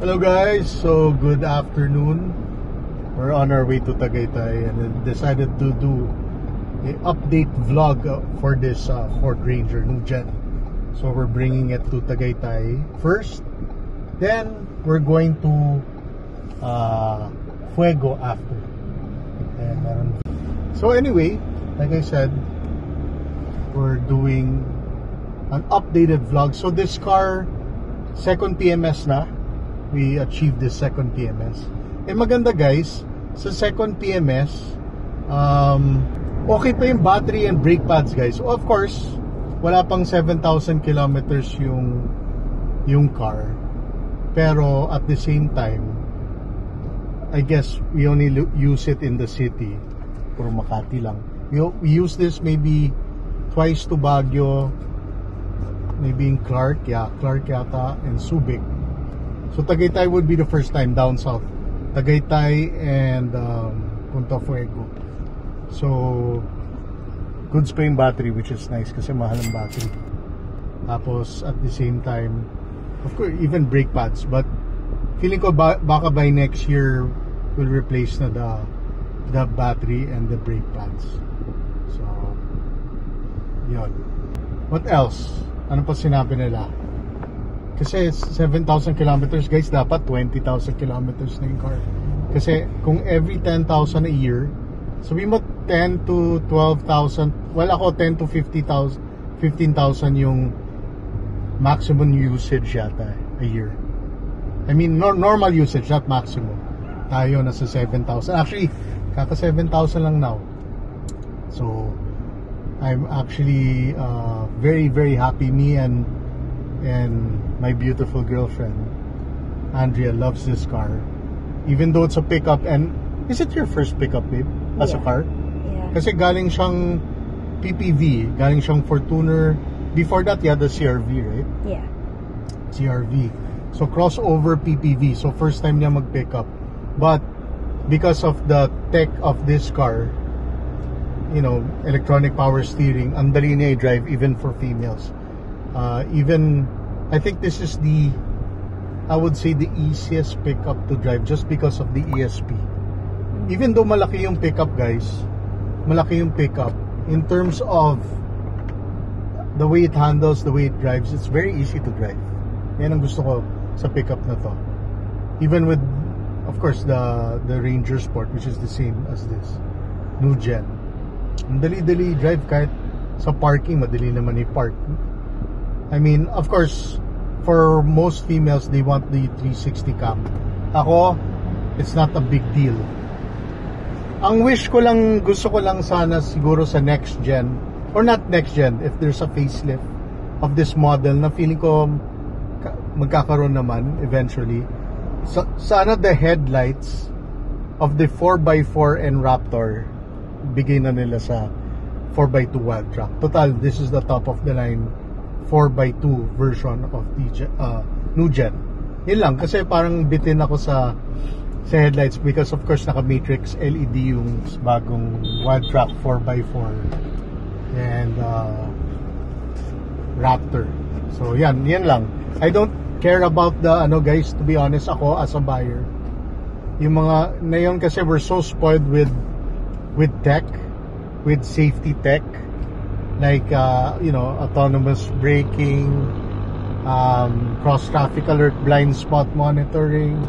Hello guys, so good afternoon. We're on our way to Tagaytay and then decided to do an update vlog for this Ford Ranger new gen. So we're bringing it to Tagaytay first, then we're going to Fuego after. So anyway, like I said, we're doing an updated vlog. So this car, second PMS na. We achieved this second PMS. Maganda guys, sa second PMS, okay pa yung battery and brake pads guys. Of course, wala pang 7,000 kilometers yung car. Pero at the same time, I guess we only use it in the city. Puro Makati lang. We use this maybe twice to Baguio, maybe in Clark yata, and Subic. So Tagaytay would be the first time down south. Tagaytay and Punta Fuego. So goods pa yung battery, which is nice kasi mahal ang battery. Tapos at the same time, of course, even brake pads. But feeling ko baka by next year we'll replace na the battery and the brake pads. So yun. What else? Ano pa sinabi nila? Kasi 7,000 kilometers guys, dapat 20,000 kilometers na yung car. Kasi kung every 10,000 a year, sabi mo 10 to 12,000, well ako 10 to 15,000 yung maximum usage yata a year. I mean normal usage, not maximum. Tayo nasa 7,000. Actually, kaka 7,000 lang now. So I'm actually very very happy. Me and my beautiful girlfriend Andrea loves this car, even though it's a pickup. And is it your first pickup, babe, as a car? Yeah. Kasi galing siyang PPV, galing siyang Fortuner. Before that, you had the CRV, right? Yeah. CRV. So crossover PPV. So first time niya mag-pickup. But because of the tech of this car, you know, electronic power steering, ang dali niya i-drive even for females. Even I think this is I would say the easiest pickup to drive just because of the ESP. Even though malaki yung pickup guys, malaki yung pickup, in terms of the way it handles, the way it drives, it's very easy to drive. Yan ang gusto ko sa pickup na to. Even with, of course, the Ranger Sport, which is the same as this new gen. Ang dali-dali drive, kahit sa parking madali naman i-park. I mean, of course, for most females, they want the 360 cam. Ako, it's not a big deal. Ang wish ko lang, gusto ko lang sana siguro sa next gen, or not next gen, if there's a facelift of this model na feeling ko magkakaroon naman eventually. Sana the headlights of the 4x4 and Raptor bigay na nila sa 4x2 Wildtrak. Total, this is the top of the line 4x2 version of the new gen. Yun lang, kasi parang bitin ako sa headlights because of course naka matrix LED yung bagong Wildtrak 4x4 and Raptor. So yan lang. I don't care about the guys, to be honest. Ako as a buyer, yung mga na yun, kasi we're so spoiled with tech, with safety tech, like you know, autonomous braking, cross traffic alert, blind spot monitoring,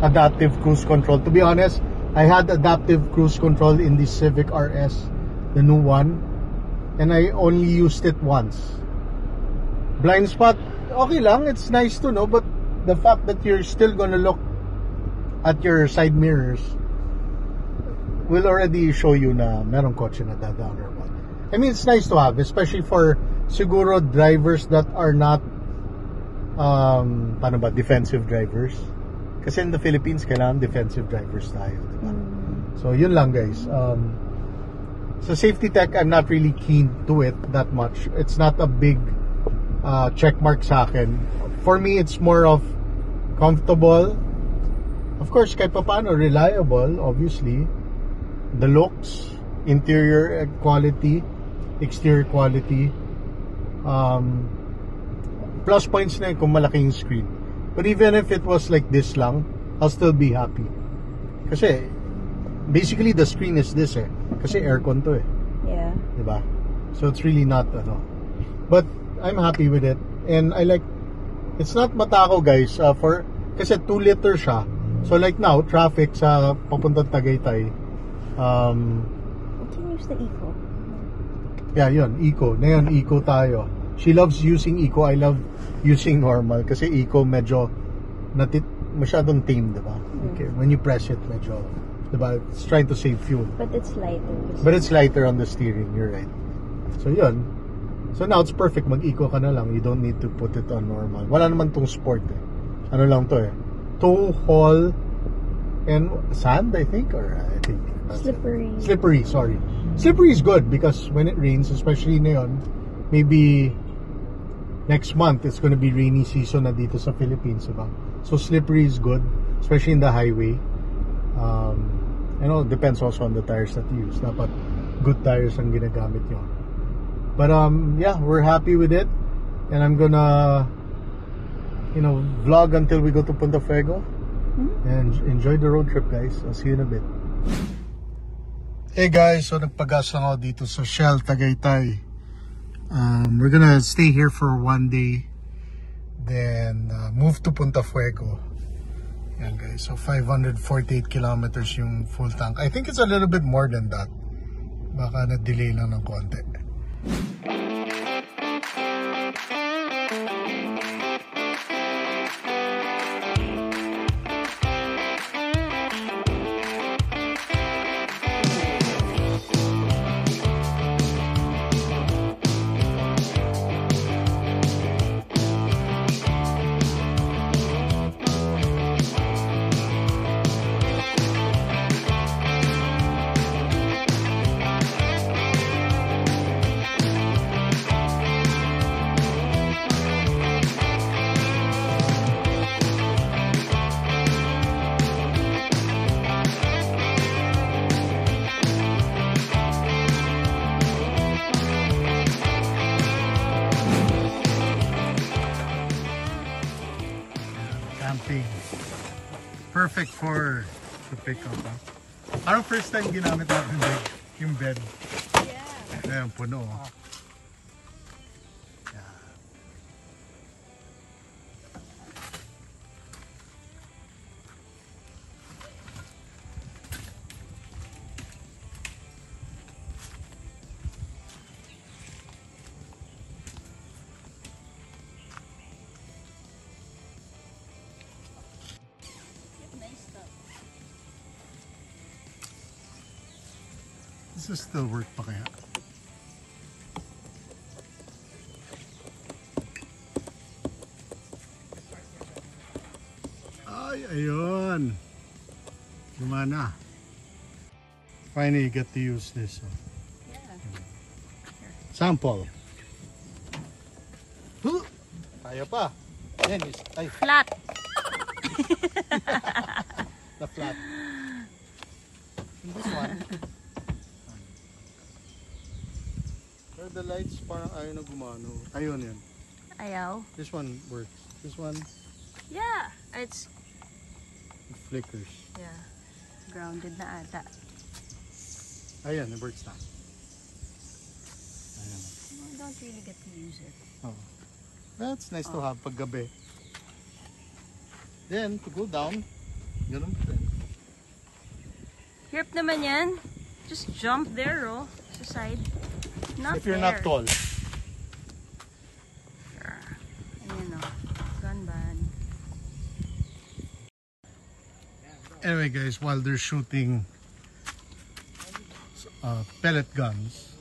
adaptive cruise control. To be honest, I had adaptive cruise control in the Civic RS, the new one, and I only used it once. Blind spot, okay lang, it's nice to know, but the fact that you're still gonna look at your side mirrors will already show you na merong kotse na dadaan or what. I mean, it's nice to have, especially for siguro drivers that are not paano ba, defensive drivers. Kasi in the Philippines, kailangan defensive drivers tayo, diba? So yun lang guys. So safety tech, I'm not really keen to it that much. It's not a big check mark sa akin. For me, it's more of comfortable. Of course, kahit pa paano, reliable, obviously. The looks, interior quality, exterior quality. Plus points na yun kung malaking screen. But even if it was like this lang, I'll still be happy. Kasi, basically the screen is this eh. Kasi aircon to eh. Yeah. Diba? So it's really not, But, I'm happy with it. And I like, it's not matakaw guys, kasi 2 liter siya. So like now, traffic sa papuntang Tagaytay, You can use the eco. yeah, yun, eco. Ngayon, eco tayo. She loves using eco. I love using normal. Kasi eco medyo masyadong tame, diba? Okay. When you press it, medyo, diba? It's trying to save fuel. But it's lighter. But it's lighter on the steering. You're right. So yun. So now it's perfect. Mag-eco ka na lang. You don't need to put it on normal. Wala naman tong sport eh. Ano lang to eh. Tow, haul, and sand, I think. Or I think. Slippery. Slippery, sorry. Slippery is good because when it rains, especially ngayon, maybe next month, it's gonna be rainy season na dito sa Philippines, diba? So slippery is good, especially in the highway. And it depends also on the tires that you use. Dapat good tires ang ginagamit nyo. But yeah, we're happy with it. And I'm gonna, vlog until we go to Punta Fuego. And enjoy the road trip, guys. I'll see you in a bit. Hey guys, so nagpagas lang ako dito sa Shell Tagaytay. We're gonna stay here for 1 day, then move to Punta Fuego. Yan guys, so 548 kilometers yung full tank. I think it's a little bit more than that. Baka na-delay lang ng konti. Perfect for to pick up. Parang first time ginamit natin yung bed. Yeah. Ayan, puno. Yeah. Does this still work pa kaya? Ay, ayun. Gumana. Finally, you get to use this. Yeah. Sample. Kaya pa. Yan is, ay. Flat. The flat. And this one. The lights parang ayaw na gumano. Ayun yan. Ayaw? This one works. This one? Yeah. It flickers. Yeah. Grounded na ata. Ayan, it works na. Ayan. I don't really get to use it. Oh. That's nice to have pag gabi. Then, to go down, ganun pa rin. Hirap naman yan. Just jump there, oh. Sa side. Not if you're there. not tall. Ayan o. Gone bad. Anyway guys, while they're shooting pellet guns,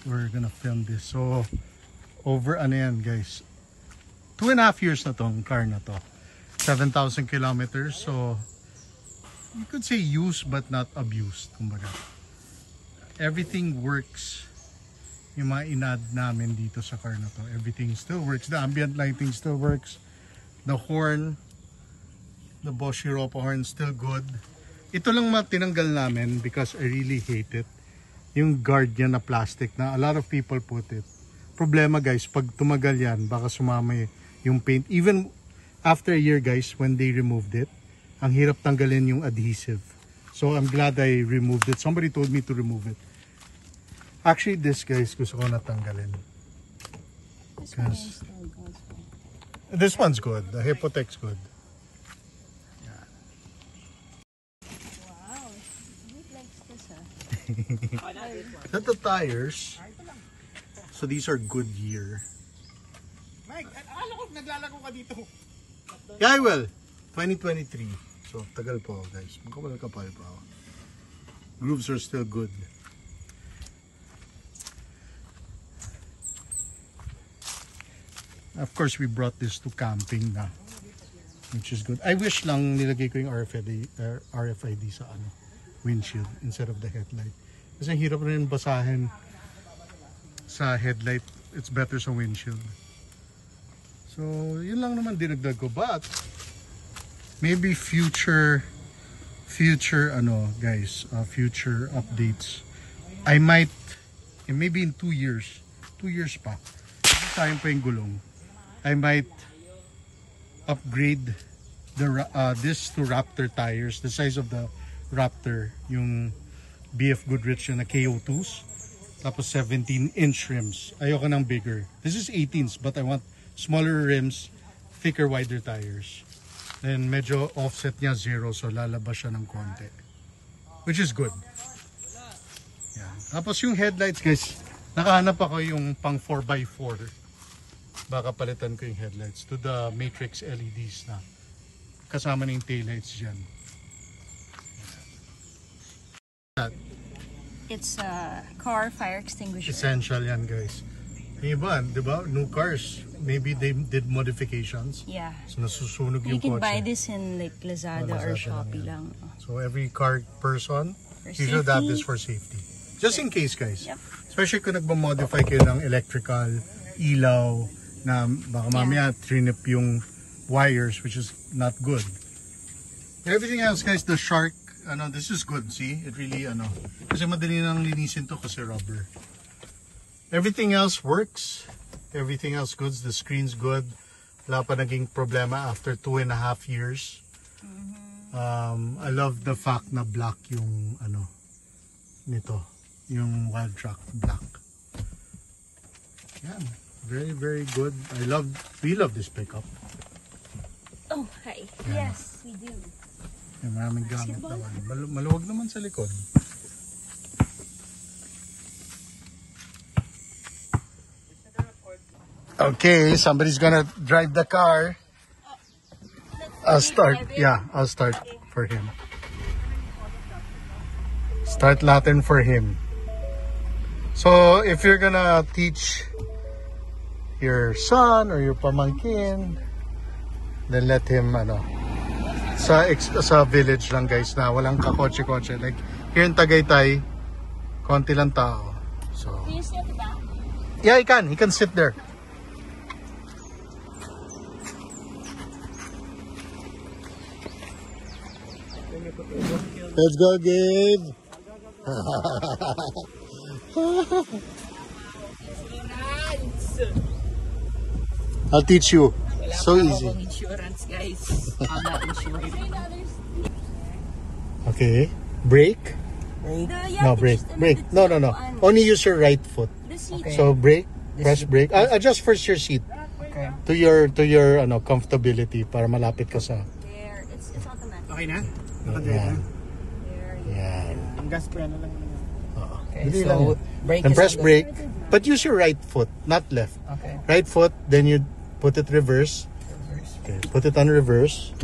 we're gonna film this. So, over ano yan guys. 2.5 years na tong car na to. 7,000 kilometers. So, you could say used but not abused. Kumbaga. Everything works. Yung mga inad namin dito sa car na to, everything still works. The ambient lighting still works. The horn, the Bosch Europa horn, still good. Ito lang tinanggal namin because I really hate it. Yung guard niya na plastic na a lot of people put it. Problema guys, pag tumagal yan, baka sumama yung paint. Even after a year guys, when they removed it, ang hirap tanggalin yung adhesive. So I'm glad I removed it. Somebody told me to remove it. Actually, this guys, gusto ko natanggalin. This one's good. The Hypotek's good. Wow, it likes this, Not the tires. So these are Goodyear. Mike, alam ko naglalago ka dito. Yeah, I will. 2023. So tagal po guys. Magkapal pa ako. Grooves are still good. Of course, we brought this to camping na, which is good. I wish lang nilagay ko yung RFID sa windshield instead of the headlight. Kasi hirap rin basahin sa headlight. It's better sa windshield. So, yun lang naman dinagdag ko. But, maybe future updates. I might, maybe in 2 years pa, sayang pa yung gulong. I might upgrade this to Raptor tires, the size of the Raptor, yung BF Goodrich na KO2s, tapos 17-inch rims. Ayoko ng bigger. This is 18s, but I want smaller rims, thicker, wider tires. And medyo offset niya 0, so lalabas siya ng konti, which is good. Yeah. Tapos yung headlights guys, nakahanap ako yung pang 4x4. Baka palitan ko yung headlights to the Matrix LEDs na kasama na yung taillights dyan. It's a car fire extinguisher. Essential yan guys. Yung iba, di ba? New cars, maybe they did modifications. Yeah. So nasusunog You yung can kotse. buy this in like Lazada or Shopee lang. So every car person, For you should have safety. this for safety. Just in case guys. Yep. Especially kung nagmamodify kayo ng electrical, ilaw, na baka mamaya trinip yung wires, which is not good. Everything else guys, the Shark, this is good. See, it really kasi madali nang linisin to kasi rubber. Everything else works. Everything else good. The screen's good. Wala pa naging problema after 2.5 years. I love the fact na black yung nito, yung Wild Track black. Yan. Very, very good. We love this pickup. Oh, hi. Yeah. Yes, we do. May maraming gamit naman. Maluwag naman sa likod. Okay, somebody's gonna drive the car. I'll start. Yeah, I'll start for him. Start Latin for him. So, if you're gonna teach your son or your pamangkin, then let him sa village lang guys na walang kakotse-kotse, like here in Tagaytay konti lang tao, so Can you sit at the back? yeah, he can sit there. Let's go Gabe. I'll teach you. So easy. Insurance, guys. I'm not insured. Okay. Brake. No, brake. Brake. No. Only use your right foot. Okay. So brake. Press brake. Adjust first your seat. Okay. To your comfortability para malapit ka sa. There, it's automatic. Okay na? Yan. There you Yan. Ang gas ko yan lang. Okay, Dali lang so yan. brake And is press on the- brake. But use your right foot, not left. Okay. Right foot, then you put it reverse. Okay, put it on reverse.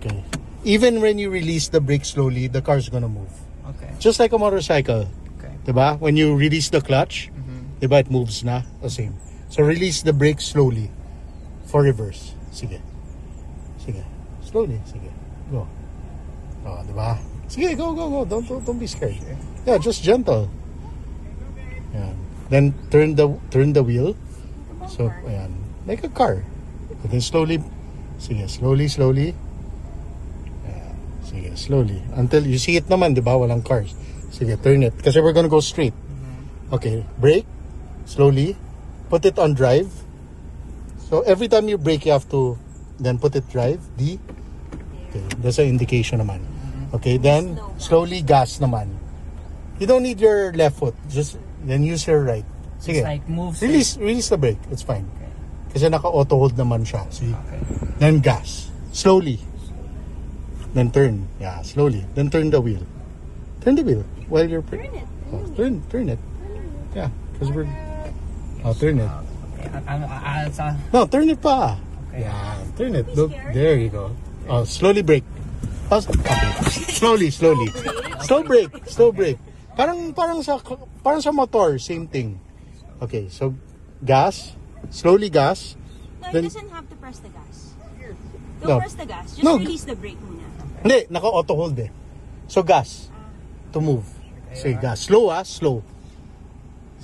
Okay. Even when you release the brake slowly, the car's gonna move. Okay. Just like a motorcycle. Okay. Diba? When you release the clutch, diba, it moves na. The same. So release the brake slowly for reverse. Sige. Slowly. Sige. Go. Oh, diba? Sige, go. Don't be scared. Yeah, just gentle. Yeah. Then turn the wheel. So, ayan. Like a car. And then slowly. Sige, slowly. Ayan. Sige, slowly. Until you see it naman, diba? Walang cars. Sige, turn it. Kasi we're gonna go straight. Okay, brake. Slowly. Put it on drive. So every time you brake, you have to Then put it drive, D. Okay, that's an indication naman. Okay, then slowly gas naman. You don't need your left foot. Just then use your right. Sige. It's like move. Release the brake. It's fine. Okay. Kasi naka-auto hold naman siya. See? Okay. Then gas. Slowly. Then turn. Yeah, slowly. Then turn the wheel. Turn the wheel while you're... Turn it. Turn it. Yeah, because we're... Oh, turn it. Sa... No, turn it pa. Okay. Yeah, turn it. Look, there you go. Oh, slowly brake. Oh, okay. Slowly. Slow brake. Parang sa motor, same thing. Okay, so gas, slowly gas. No, Then, it doesn't have to press the gas. Don't No. press the gas. Just No. release the brake muna. hindi, naka-auto hold eh. So gas to move. Say gas. Slow slow.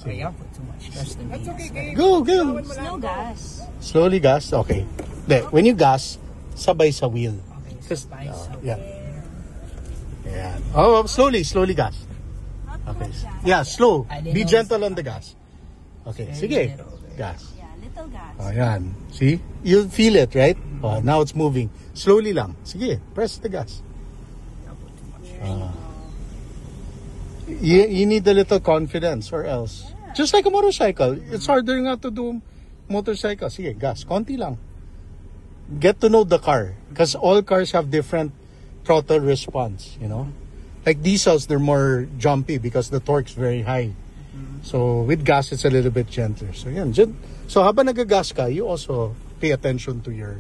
Okay, I'll put too much stress to me. That's okay, Go. Slow gas. Slowly gas. Okay. Hindi, when you gas, sabay sa wheel. Okay, Just, spice. yeah. Yeah. Oh, slowly gas. Not too Okay. much gas. Yeah, slow. I didn't Be know gentle on the gas. Okay, Very sige. little. Gas. Yeah, little gas. Oh, yan. See? You feel it, right? Oh, now it's moving. Slowly lang. Sige, press the gas. I'll put too much. You need a little confidence or else. Just like a motorcycle. It's harder nga to do motorcycle. Sige, gas. Konti lang. Get to know the car. Because all cars have different throttle response, you know? Like diesels, they're more jumpy because the torque's very high. So with gas, it's a little bit gentler. So yan. So habang nagagas ka, you also pay attention to your...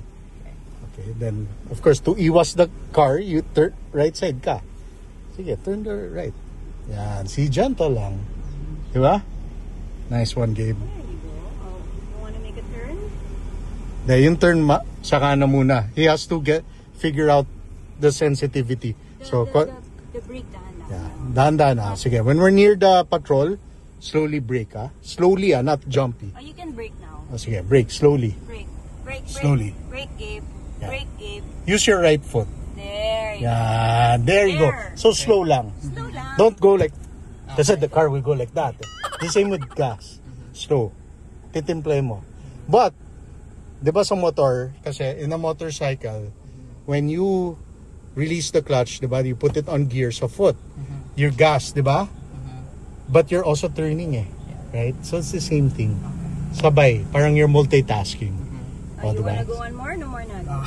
Okay, then of course, to iwas the car, you turn right side ka. Sige, turn the right. Yan. See, gentle lang. Diba? Nice one, Gabe. There you go. Oh, you want to make a turn? Dahil yung turn, saka na muna. He has to figure out the sensitivity. So, The brake dahan. yeah, dahan-dahan na. Sige, when we're near the patrol, slowly brake, ah. Slowly, ah, not jumpy. Oh, you can brake now. Oh, sige, brake, slowly. Brake. Slowly. Brake, Gabe. Yeah. Brake, Gabe. Use your right foot. There you Yeah, there you go. There. So, slow lang. go. Slow lang. Don't go like, kasi the car will go like that. The same with gas. Slow. Titimplay mo. But, di ba sa motor, kasi in a motorcycle, when you release the clutch, di ba, you put it on gear sa foot. Your gas, di ba? But you're also turning eh. Right? So it's the same thing. Sabay. Parang you're multitasking. Oh, you diba? wanna go on more? No more na.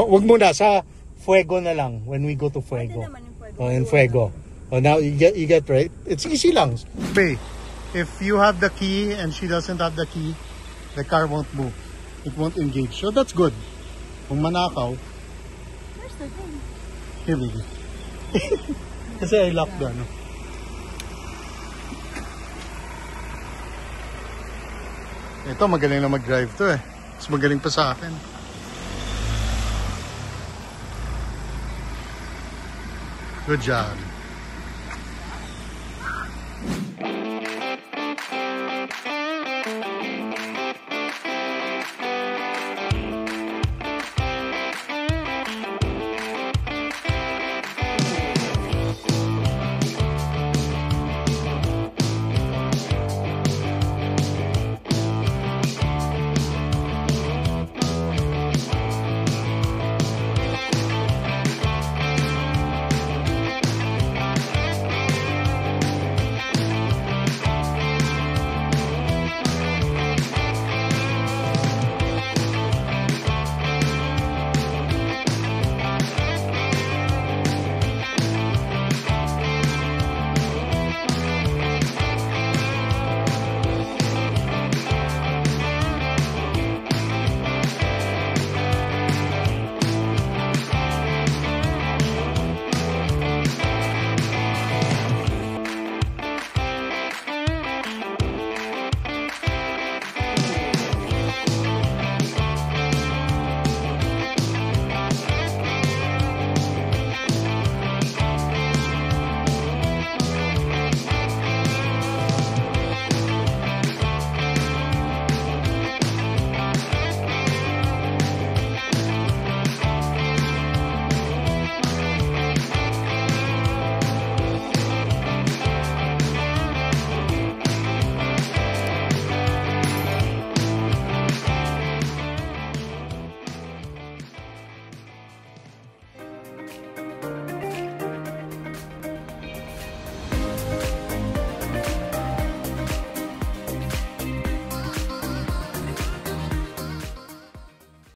Wag muna sa fuego na lang when we go to fuego. naman yung fuego. Oh, in fuego. Oh, now you get right. It's easy lang. Babe, if you have the key and she doesn't have the key, the car won't move. It won't engage. So that's good. Kung manakaw, Where's the thing? here we go. Kasi I locked the ano. Ito, magaling na mag-drive to eh. Mas magaling pa sa akin. Good job.